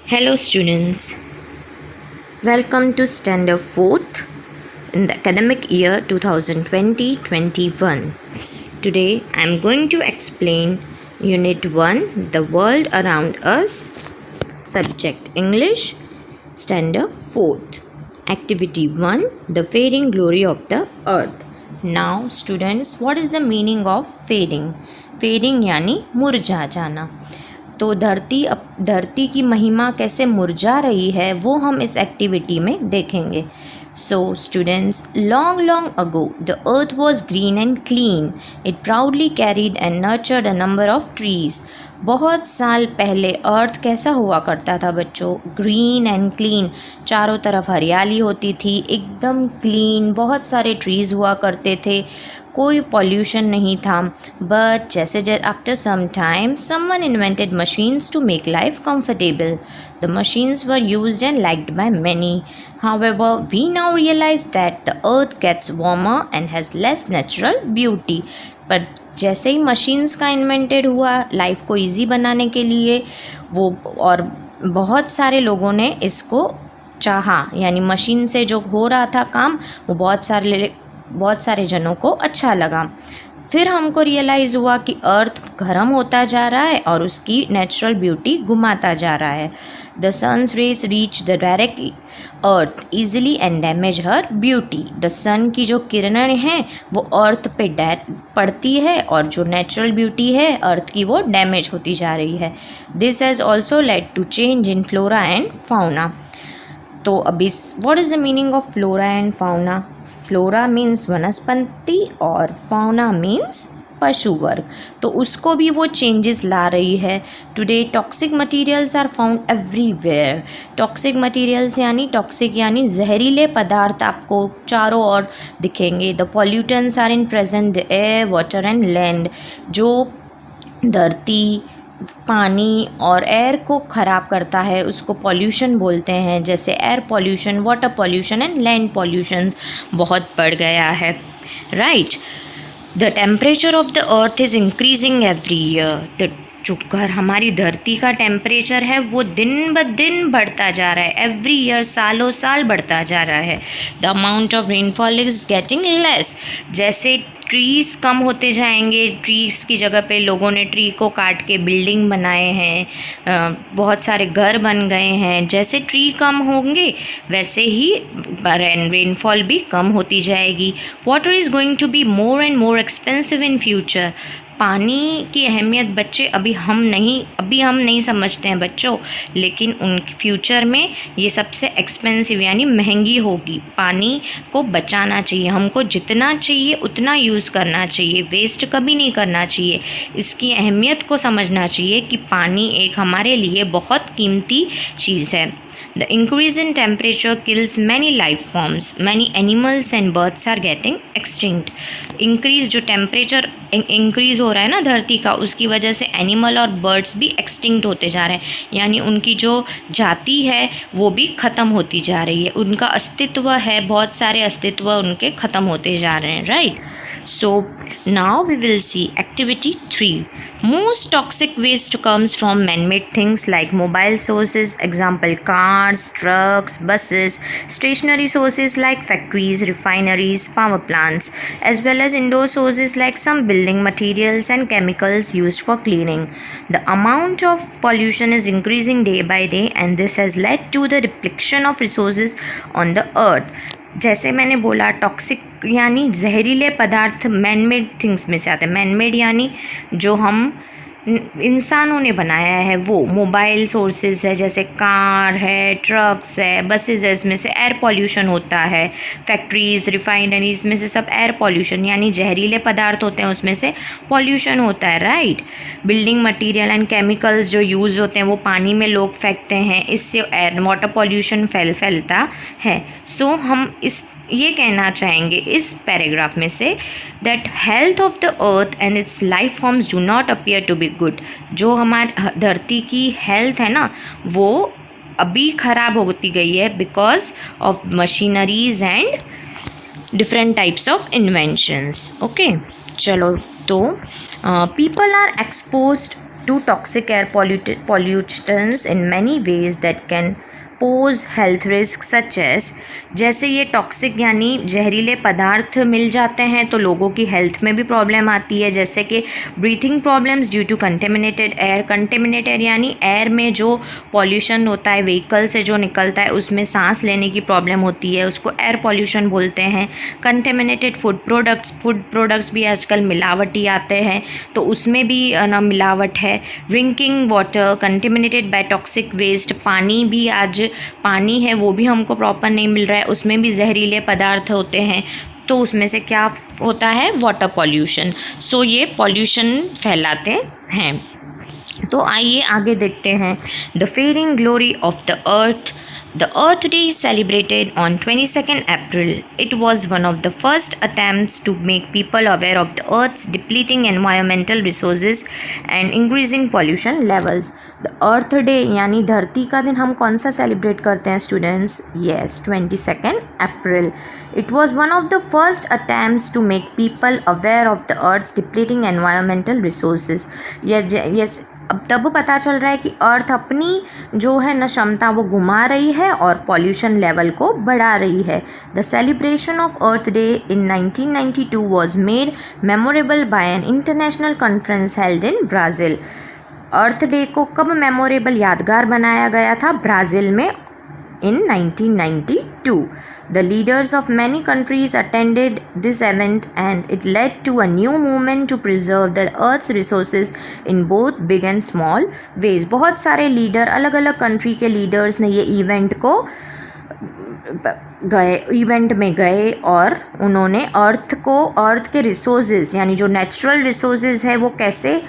Hello students, welcome to Standard 4th in the academic year 2020-21. Today I am going to explain Unit 1, The World Around Us, Subject English, Standard 4th. Activity 1, The Fading Glory of the Earth. Now students, what is the meaning of fading? Fading यानी मुरझा जाना. तो धरती की महिमा कैसे मुरझा रही है वो हम इस एक्टिविटी में देखेंगे. So students, long long ago the earth was green and clean. It proudly carried and nurtured a number of trees. बहुत साल पहले अर्थ कैसा हुआ करता था बच्चों? Green and clean. चारों तरफ हरियाली होती थी, एकदम क्लीन, बहुत सारे ट्रीज़ हुआ करते थे, कोई पॉल्यूशन नहीं था. बट जैसे after some time someone invented machines to make life comfortable. The machines were used and liked by many. However, we now realize that the earth gets warmer and has less natural beauty. पर जैसे ही machines का invented हुआ life को easy बनाने के लिए, वो और बहुत सारे लोगों ने इसको चाहा, यानी मशीन से जो हो रहा था काम वो बहुत सारे जनों को अच्छा लगा. फिर हमको रियलाइज़ हुआ कि अर्थ गर्म होता जा रहा है और उसकी नेचुरल ब्यूटी घुमाता जा रहा है. The sun's rays reach the direct earth easily and damage her beauty. The sun की जो किरणें हैं वो अर्थ पे पड़ती है और जो नेचुरल ब्यूटी है अर्थ की वो डैमेज होती जा रही है. This has also led to change in flora and fauna. तो अभी what is the meaning of flora and fauna? Flora means वनस्पति और फाउना मीन्स पशु वर्ग. तो उसको भी वो चेंजेस ला रही है. Today toxic materials are found everywhere. Toxic materials यानी जहरीले पदार्थ आपको चारों ओर दिखेंगे. The pollutants are in present the air, water and land. जो धरती, पानी और एयर को ख़राब करता है उसको पॉल्यूशन बोलते हैं. जैसे air pollution, water pollution and land pollution बहुत बढ़ गया है. Right. The temperature of the earth is increasing every year. जो हमारी धरती का टेम्परेचर है वो दिन ब दिन बढ़ता जा रहा है. एवरी ईयर, सालों साल बढ़ता जा रहा है. The amount of rainfall is getting less. जैसे ट्रीज़ कम होते जाएंगे, ट्रीज़ की जगह पे लोगों ने ट्री को काट के बिल्डिंग बनाए हैं, बहुत सारे घर बन गए हैं. जैसे ट्री कम होंगे वैसे ही रेनफॉल भी कम होती जाएगी. Water is going to be more and more expensive in future. पानी की अहमियत बच्चे अभी हम नहीं समझते हैं बच्चों, लेकिन उन फ्यूचर में ये सबसे एक्सपेंसिव यानी महंगी होगी. पानी को बचाना चाहिए, हमको जितना चाहिए उतना यूज़ करना चाहिए, वेस्ट कभी नहीं करना चाहिए. इसकी अहमियत को समझना चाहिए कि पानी एक हमारे लिए बहुत कीमती चीज़ है. The increase in temperature kills many life forms. Many animals and birds are getting extinct. Increase जो टेम्परेचर इंक्रीज़ हो रहा है ना धरती का, उसकी वजह से एनिमल और बर्ड्स भी एक्सटिंक्ट होते जा रहे हैं. यानी उनकी जो जाति है वो भी ख़त्म होती जा रही है. उनका अस्तित्व है, बहुत सारे अस्तित्व उनके ख़त्म होते जा रहे हैं. Right. So now we will see activity 3. Most toxic waste comes from man-made things like mobile sources, example cars, trucks, buses, stationary sources like factories, refineries, power plants, as well as indoor sources like some building materials and chemicals used for cleaning. The amount of pollution is increasing day by day and this has led to the depletion of resources on the earth. जैसे मैंने बोला toxic यानी जहरीले पदार्थ man made things में से आते हैं. मैन मेड यानी जो हम इंसानों ने बनाया है. वो मोबाइल सोर्सेज है, जैसे कार है, ट्रक्स है, बसेस है, इसमें से एयर पॉल्यूशन होता है. फैक्ट्रीज़, रिफाइनरीज में से सब एयर पॉल्यूशन यानी जहरीले पदार्थ होते हैं, उसमें से पॉल्यूशन होता है. Right. Building material and chemicals जो यूज़ होते हैं वो पानी में लोग फेंकते हैं, इससे एयर वाटर पॉल्यूशन फैलता है. सो हम ये कहना चाहेंगे इस पैराग्राफ में से that health of the earth and its life forms do not appear to be good. जो हमारी धरती की हेल्थ है ना वो अभी ख़राब होती गई है because of machineries and different types of inventions. Okay, चलो. तो people are exposed to toxic air pollutants in many ways that can pose health risk such as, जैसे ये टॉक्सिक यानी जहरीले पदार्थ मिल जाते हैं तो लोगों की हेल्थ में भी प्रॉब्लम आती है, जैसे कि breathing problems due to contaminated air. Contaminated यानी एयर में जो पॉल्यूशन होता है व्हीकल से जो निकलता है उसमें सांस लेने की प्रॉब्लम होती है, उसको एयर पॉल्यूशन बोलते हैं। कंटेमिनेटेड फूड प्रोडक्ट्स भी आजकल मिलावटी आते हैं तो उसमें भी ना मिलावट है। Drinking water contaminated by toxic waste, पानी भी आज पानी है वो भी हमको प्रॉपर नहीं मिल रहा है, उसमें भी जहरीले पदार्थ होते हैं तो उसमें से क्या होता है, वाटर पॉल्यूशन। सो ये पॉल्यूशन फैलाते हैं। तो आइए आगे देखते हैं। The fading glory of the earth. The Earth Day is celebrated on 22nd April. It was one of the first attempts to make people aware of the Earth's depleting environmental resources and increasing pollution levels. The Earth Day यानी धरती का दिन हम कौन सा celebrate करते हैं students? Yes, 22nd April. It was one of the first attempts to make people aware of the Earth's depleting environmental resources. Yes, अब तब पता चल रहा है कि अर्थ अपनी जो है न क्षमता वो घुमा रही है और पॉल्यूशन लेवल को बढ़ा रही है। The celebration of Earth Day in 1992 was made memorable by an international conference held in Brazil. Earth Day को कब मेमोरेबल यादगार बनाया गया था? ब्राज़ील में in 1992. The leaders of many countries attended this event and it led to a new movement to preserve the earth's resources in both big and small ways. बहुत सारे leader, अलग अलग कंट्री के लीडर्स ने ये event में गए और उन्होंने अर्थ के रिसोर्सेज यानी जो नेचुरल रिसोर्सेज है वो कैसे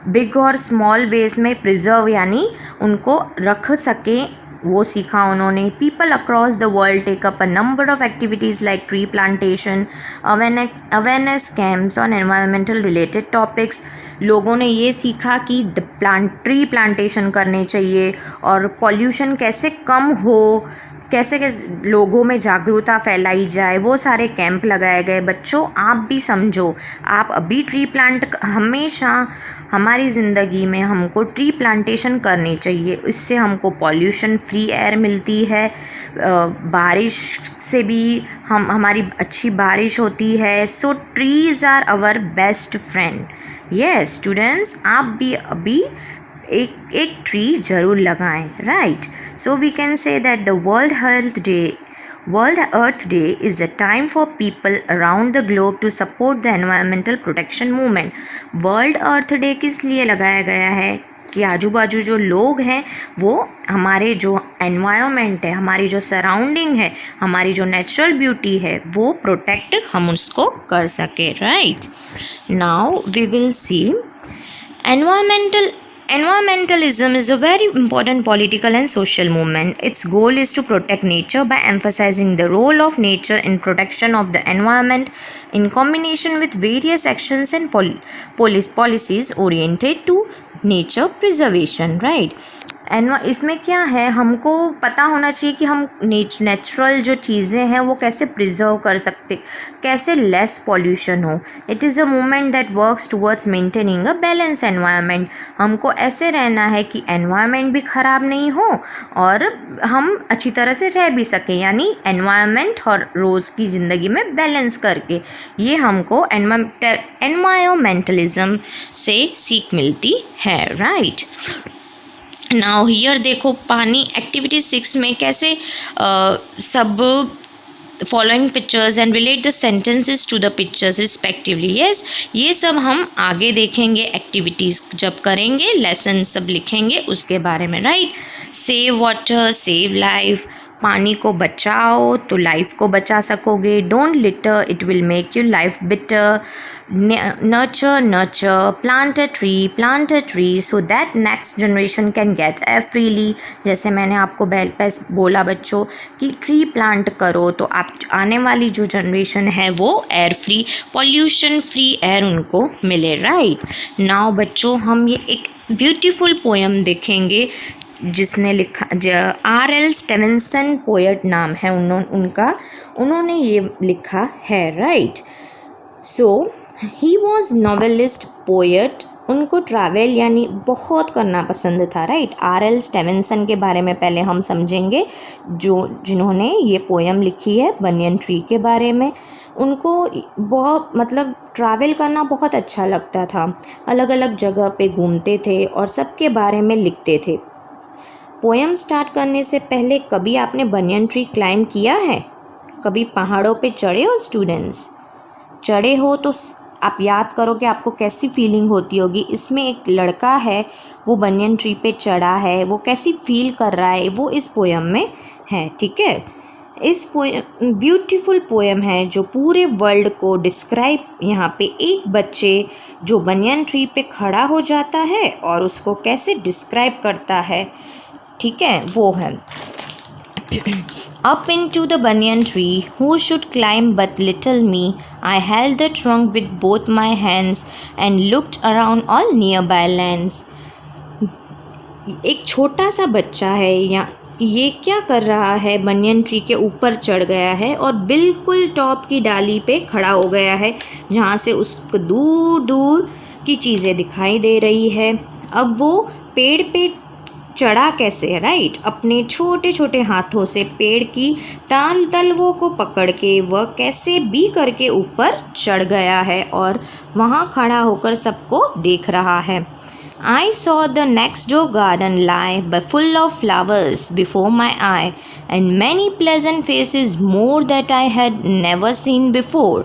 बिग और स्मॉल वेज में प्रिजर्व यानी उनको रख सकें वो सीखा उन्होंने। People across the world take up a number of activities like tree plantation, awareness camps on environmental related topics. लोगों ने ये सीखा कि ट्री प्लांटेशन करने चाहिए और पॉल्यूशन कैसे कम हो, कैसे लोगों में जागरूकता फैलाई जाए, वो सारे कैंप लगाए गए। बच्चों आप भी समझो, आप अभी ट्री प्लांट, हमेशा हमारी ज़िंदगी में हमको ट्री प्लांटेशन करनी चाहिए, इससे हमको पॉल्यूशन फ्री एयर मिलती है, बारिश से भी हमारी अच्छी बारिश होती है। So trees are our best friend. Yes students, आप भी अभी एक ट्री ज़रूर लगाएं, right. So we can say that the World Earth Day is a time for people around the globe to support the environmental protection movement. World Earth Day किस लिए लगाया गया है कि आजू बाजू जो लोग हैं वो हमारे जो एनवायरनमेंट है, हमारी जो सराउंडिंग है, हमारी जो नेचुरल ब्यूटी है वो प्रोटेक्ट हम उसको कर सके, right. Now we will see Environmentalism is a very important political and social movement. Its goal is to protect nature by emphasizing the role of nature in protection of the environment in combination with various actions and policies oriented to nature preservation, right? इसमें क्या है, हमको पता होना चाहिए कि हम natural जो चीज़ें हैं वो कैसे प्रिजर्व कर सकते, कैसे लेस पॉल्यूशन हो। It is a movement that works towards maintaining a balance environment. हमको ऐसे रहना है कि एनवायरनमेंट भी ख़राब नहीं हो और हम अच्छी तरह से रह भी सकें, यानी एनवायरनमेंट और रोज़ की ज़िंदगी में बैलेंस करके। ये हमको एनवायरमेंटलिज्म से सीख मिलती है, राइट। नाउ हियर देखो पानी एक्टिविटी 6 में कैसे सब following pictures and relate the sentences to the pictures respectively. Yes, ये सब हम आगे देखेंगे, एक्टिविटीज़ जब करेंगे, लेसन सब लिखेंगे उसके बारे में, right. Save water, save life, पानी को बचाओ तो लाइफ को बचा सकोगे। Don't litre, it will make you life bitter. Nurture, plant a tree so that next generation can get air freely. जैसे मैंने आपको बोला बच्चों कि ट्री प्लांट करो तो आप आने वाली जो जनरेशन है वो air free, pollution free air उनको मिले, राइट। नाउ बच्चों हम ये एक ब्यूटीफुल पोएम देखेंगे जिसने लिखा, R.L. स्टीवेंसन पोएट नाम है उन्होंने ये लिखा है, right. So he was novelist, poet उनको ट्रैवल यानी बहुत करना पसंद था, राइट। R.L. स्टीवेंसन के बारे में पहले हम समझेंगे, जिन्होंने ये पोएम लिखी है बनियन ट्री के बारे में। उनको बहुत मतलब ट्रैवल करना बहुत अच्छा लगता था, अलग अलग जगह पे घूमते थे और सबके बारे में लिखते थे। पोएम स्टार्ट करने से पहले कभी आपने बनियन ट्री क्लाइंब किया है? कभी पहाड़ों पे चढ़े हो स्टूडेंट्स? चढ़े हो तो आप याद करो कि आपको कैसी फीलिंग होती होगी। इसमें एक लड़का है, वो बनियन ट्री पे चढ़ा है, वो कैसी फील कर रहा है वो इस पोएम में है, ठीक है। इस पोएम ब्यूटीफुल पोएम है जो पूरे वर्ल्ड को डिस्क्राइब, यहाँ पे एक बच्चे जो बनियन ट्री पे खड़ा हो जाता है और उसको कैसे डिस्क्राइब करता है, ठीक है, वो है। Up into the banyan tree, who should climb but little me? I held the trunk with both my hands and looked around all nearby lands. एक छोटा सा बच्चा है या ये क्या कर रहा है, बनियन ट्री के ऊपर चढ़ गया है और बिल्कुल टॉप की डाली पे खड़ा हो गया है जहाँ से उसको दूर दूर की चीज़ें दिखाई दे रही है। अब वो पेड़ पे चढ़ा कैसे है, राइट। अपने छोटे छोटे हाथों से पेड़ की तलवों को पकड़ के वह कैसे भी करके ऊपर चढ़ गया है और वहाँ खड़ा होकर सबको देख रहा है। I saw the next door garden lie but full of flowers before my eye and many pleasant faces more that I had never seen before.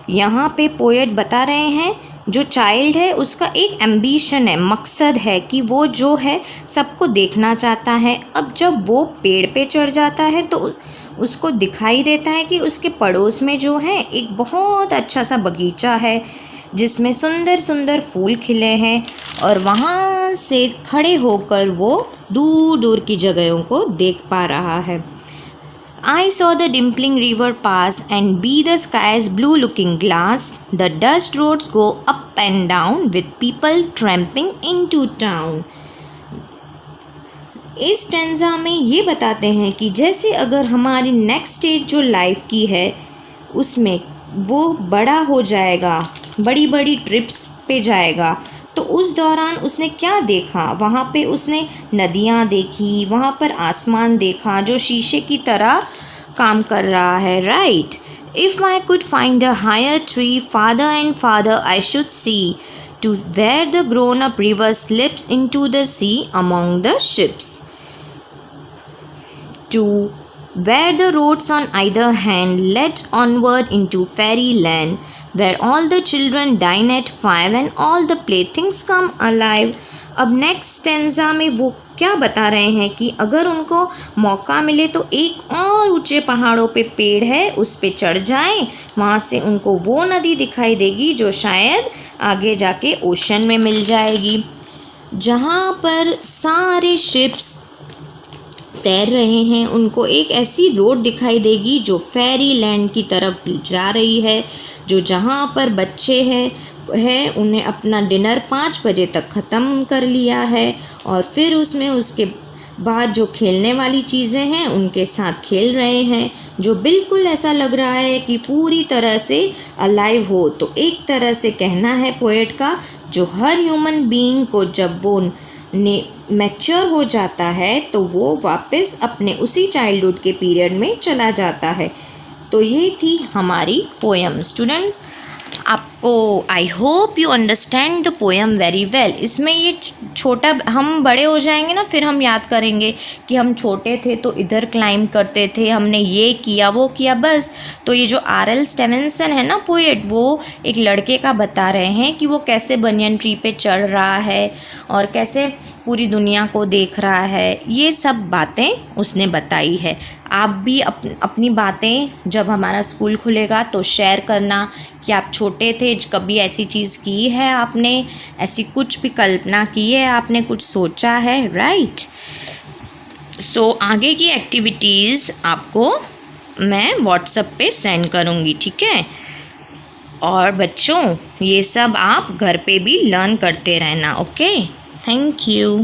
यहाँ पे पोएट बता रहे हैं जो चाइल्ड है उसका एक एम्बिशन है, मकसद है कि वो जो है सबको देखना चाहता है। अब जब वो पेड़ पे चढ़ जाता है तो उसको दिखाई देता है कि उसके पड़ोस में जो है एक बहुत अच्छा सा बगीचा है जिसमें सुंदर सुंदर फूल खिले हैं और वहाँ से खड़े होकर वो दूर दूर की जगहों को देख पा रहा है। I saw the dimpling river pass and be the sky's blue looking glass. The dust roads go up and down with people tramping into town. इस स्टैंजा में ये बताते हैं कि जैसे अगर हमारी नेक्स्ट स्टेज जो लाइफ की है उसमें वो बड़ा हो जाएगा, बड़ी बड़ी ट्रिप्स पे जाएगा, तो उस दौरान उसने क्या देखा, वहाँ पे उसने नदियाँ देखी, वहाँ पर आसमान देखा जो शीशे की तरह काम कर रहा है, right. If I could find a higher tree farther and farther I should see to where the grown up river slips into the sea among the ships, to where the roads on either hand led onward into fairyland, where all the children dine at 5 and all the playthings come alive. अब next stanza में वो क्या बता रहे हैं कि अगर उनको मौका मिले तो एक और ऊंचे पहाड़ों पे पेड़ है उस पे चढ़ जाएं, वहाँ से उनको वो नदी दिखाई देगी जो शायद आगे जाके ओशन में मिल जाएगी, जहाँ पर सारे शिप्स तैर रहे हैं। उनको एक ऐसी रोड दिखाई देगी जो फेरी लैंड की तरफ जा रही है, जो जहाँ पर बच्चे हैं उन्हें अपना डिनर 5 बजे तक ख़त्म कर लिया है और फिर उसमें उसके बाद जो खेलने वाली चीज़ें हैं उनके साथ खेल रहे हैं, जो बिल्कुल ऐसा लग रहा है कि पूरी तरह से अलाइव हो। तो एक तरह से कहना है पोएट का, जो हर ह्यूमन बीइंग को जब वो मैच्योर हो जाता है तो वो वापस अपने उसी चाइल्डहुड के पीरियड में चला जाता है। तो ये थी हमारी पोएम स्टूडेंट्स। आपको I hope you understand the poem very well. इसमें ये छोटा, हम बड़े हो जाएंगे ना फिर हम याद करेंगे कि हम छोटे थे तो इधर क्लाइंब करते थे, हमने ये किया वो किया, बस। तो ये जो R.L. स्टीवेंसन है ना पोएट, वो एक लड़के का बता रहे हैं कि वो कैसे बनियन ट्री पे चढ़ रहा है और कैसे पूरी दुनिया को देख रहा है। ये सब बातें उसने बताई है। आप भी अपनी बातें जब हमारा स्कूल खुलेगा तो शेयर करना कि आप छोटे थे, कभी ऐसी चीज़ की है आपने, ऐसी कुछ भी कल्पना की है आपने, कुछ सोचा है, राइट। सो आगे की एक्टिविटीज़ आपको मैं व्हाट्सएप पे सेंड करूँगी, ठीक है। और बच्चों ये सब आप घर पे भी लर्न करते रहना, ओके। Thank you.